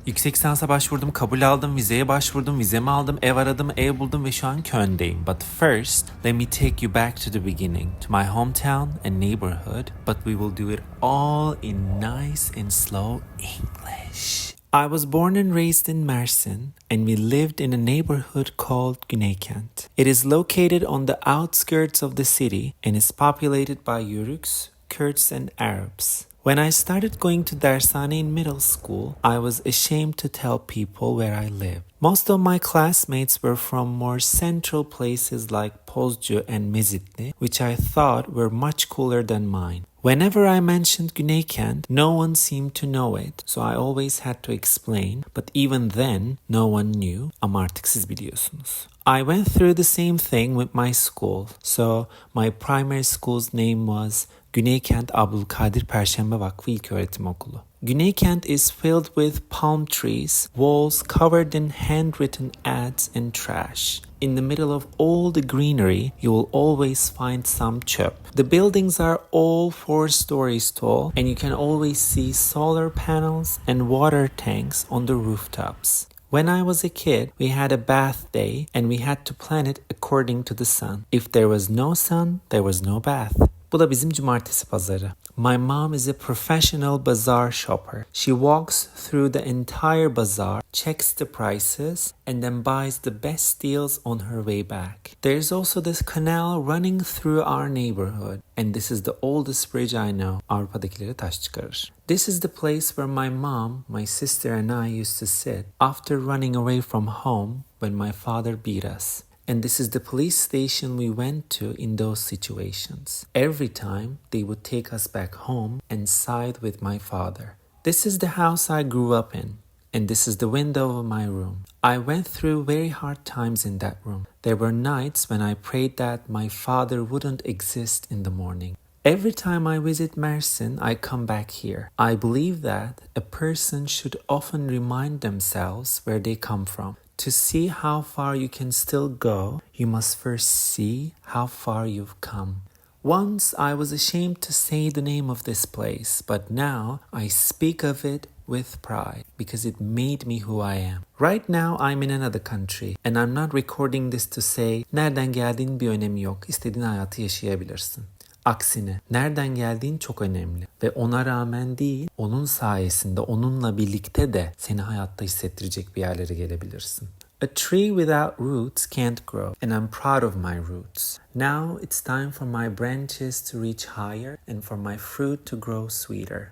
Yüksek lisansa başvurdum, kabul aldım, vizeye başvurdum, vizemi aldım, ev aradım, ev buldum ve şu an Köln'deyim. But first, let me take you back to the beginning, to my hometown and neighborhood, but we will do it all in nice and slow English. I was born and raised in Mersin, and we lived in a neighborhood called Güneykent. It is located on the outskirts of the city and is populated by Yuruks, Kurds, and Arabs. When I started going to Dershane in middle school, I was ashamed to tell people where I lived. Most of my classmates were from more central places like Pozcu and Mezitli, which I thought were much cooler than mine. Whenever I mentioned Güneykent, no one seemed to know it, so I always had to explain, but even then, no one knew. Ama artık siz biliyorsunuz. I went through the same thing with my school, so my primary school's name was Güneykent Abdülkadir Perşembe Vakfı İlköğretim Okulu. Güneykent is filled with palm trees, walls covered in handwritten ads and trash. In the middle of all the greenery, you will always find some chöp. The buildings are all 4 stories tall, and you can always see solar panels and water tanks on the rooftops. When I was a kid, we had a bath day, and we had to plan it according to the sun. If there was no sun, there was no bath. Bu da bizim cumartesi pazarı. My mom is a professional bazaar shopper. She walks through the entire bazaar, checks the prices, and then buys the best deals on her way back. There's also this canal running through our neighborhood, and this is the oldest bridge I know. Avrupa'dakileri taş çıkarır. This is the place where my mom, my sister, and I used to sit after running away from home when my father beat us. And this is the police station we went to in those situations. Every time they would take us back home and side with my father. This is the house I grew up in, and this is the window of my room. I went through very hard times in that room. There were nights when I prayed that my father wouldn't exist in the morning. Every time I visit Mersin, I come back here. I believe that a person should often remind themselves where they come from. To see how far you can still go, you must first see how far you've come. Once I was ashamed to say the name of this place, but now I speak of it with pride because it made me who I am. Right now I'm in another country and I'm not recording this to say nereden geldiğin bir önemi yok. İstediğin hayatı yaşayabilirsin. Aksine nereden geldiğin çok önemli ve ona rağmen değil, onun sayesinde, onunla birlikte de seni hayatta hissettirecek bir yerlere gelebilirsin. A tree without roots can't grow, and I'm proud of my roots. Now it's time for my branches to reach higher and for my fruit to grow sweeter.